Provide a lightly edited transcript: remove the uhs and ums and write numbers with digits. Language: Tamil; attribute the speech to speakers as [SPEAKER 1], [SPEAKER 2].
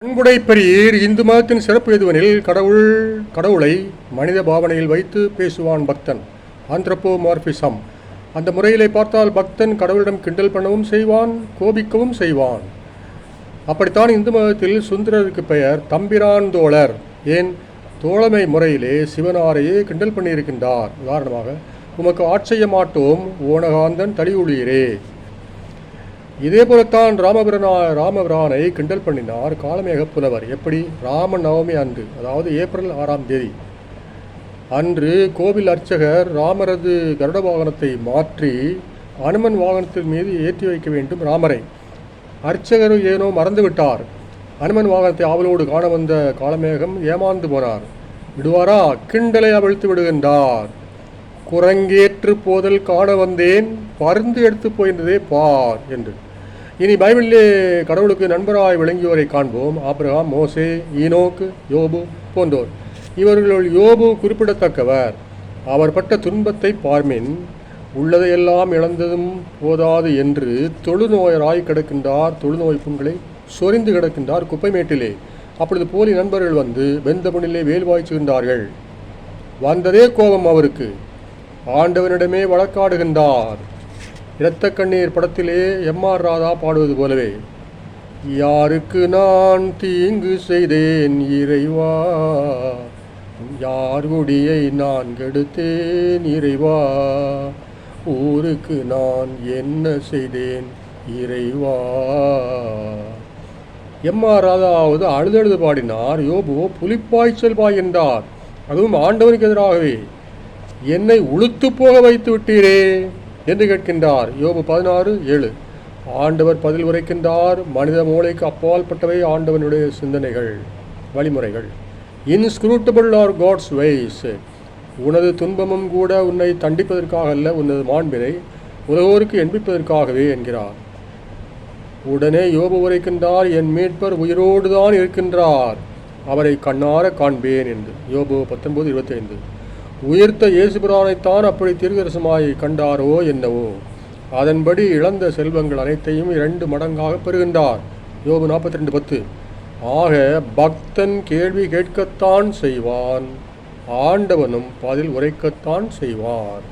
[SPEAKER 1] அன்புடை பெரியர் இந்து மதத்தின் சிறப்பு எதுவெனில் கடவுளை மனித பாவனையில் வைத்து பேசுவான் பக்தன். ஆந்த்ரோபோமார்பிசம். அந்த முறையிலே பார்த்தால் பக்தன் கடவுளிடம் கிண்டல் பண்ணவும் செய்வான், கோபிக்கவும் செய்வான். அப்படித்தான் இந்து மதத்தில் சுந்தரருக்கு பெயர் தம்பிரான் தோழர். ஏன்? தோழமை முறையிலே சிவனாரையே கிண்டல் பண்ணியிருக்கின்றார். உதாரணமாக, உமக்கு ஆட்செய்ய மாட்டோம் ஓனகாந்தன் தளியுளியரே. இதே போலத்தான் ராமபிரானை கிண்டல் பண்ணினார் காளமேக புலவர். எப்படி? ராம நவமி அன்று, அதாவது ஏப்ரல் 6ஆம் தேதி அன்று கோவில் அர்ச்சகர் ராமரது கருட வாகனத்தை மாற்றி அனுமன் வாகனத்தின் மீது ஏற்றி வைக்க வேண்டும் ராமரை. அர்ச்சகர் ஏனோ மறந்துவிட்டார். அனுமன் வாகனத்தை ஆவலோடு காண வந்த காளமேகம் ஏமாந்து போனார். விடுவாரா? கிண்டலை அவிழ்த்து விடுகின்றார். குரங்கேற்று போதல் காண வந்தேன், பருந்து எடுத்து போயிருந்ததே பார் என்று. இனி பைபிளிலே கடவுளுக்கு நண்பராய் விளங்கியோரை காண்போம். ஆபிரகாம், மோசே, ஈனோக்கு, யோபு போன்றோர். இவர்களுள் யோபு குறிப்பிடத்தக்கவர். அவர் பட்ட துன்பத்தை பார்மின், உள்ளதையெல்லாம் இழந்ததும் போதாது என்று தொழுநோயராய் கிடக்கின்றார். தொழுநோய் புண்களை சொரிந்து கிடக்கின்றார் குப்பை மேட்டிலே. அப்பொழுது போலி நண்பர்கள் வந்து வெந்த புண்ணிலே வேல் வாய்ச்சுகின்றார்கள். வந்ததே கோபம் அவருக்கு. ஆண்டவனிடமே வழக்காடுகின்றார். இரத்த கண்ணீர் படத்திலே எம்.ஆர். ராதா பாடுவது போலவே, யாருக்கு நான் தீங்கு செய்தேன் இறைவா, யார் குடியை நான் கெடுத்தேன் இறைவா, ஊருக்கு நான் என்ன செய்தேன் இறைவா. எம்.ஆர். ராதாவது அழுதழுது பாடினார். யோபுவோ புலிப்பாய்ச்சல் பாய்கின்றார், அதுவும் ஆண்டவனுக்கு எதிராகவே. என்னை உளுத்து போக வைத்து விட்டீரே என்று கேட்கின்றார். யோபு 16:7. ஆண்டவர் பதில் உரைக்கின்றார். மனித மூளைக்கு அப்பால் பட்டவை ஆண்டவனுடைய சிந்தனைகள், வழிமுறைகள். இன்ஸ்க்ரூட்டபிள் ஆர் காட்ஸ் வேஸ். உனது துன்பமும் கூட உன்னை தண்டிப்பதற்காக அல்ல, உனது மாண்பினை உலகோருக்கு என்பிப்பதற்காகவே என்கிறார். உடனே யோபு உரைக்கின்றார், என் மீட்பர் உயிரோடு தான் இருக்கின்றார், அவரை கண்ணார காண்பேன் என்று. யோபு 19:25. உயிர்த்த இயேசுபிரானைத்தான் அப்படி தீர்க்கதரிசனமாய் கண்டாரோ என்னவோ. அதன்படி இழந்த செல்வங்கள் அனைத்தையும் 2 மடங்காக பெறுகின்றார். யோபு 42:10. ஆக பக்தன் கேள்வி கேட்கத்தான் செய்வான், ஆண்டவனும் பதில் உரைக்கத்தான் செய்வார்.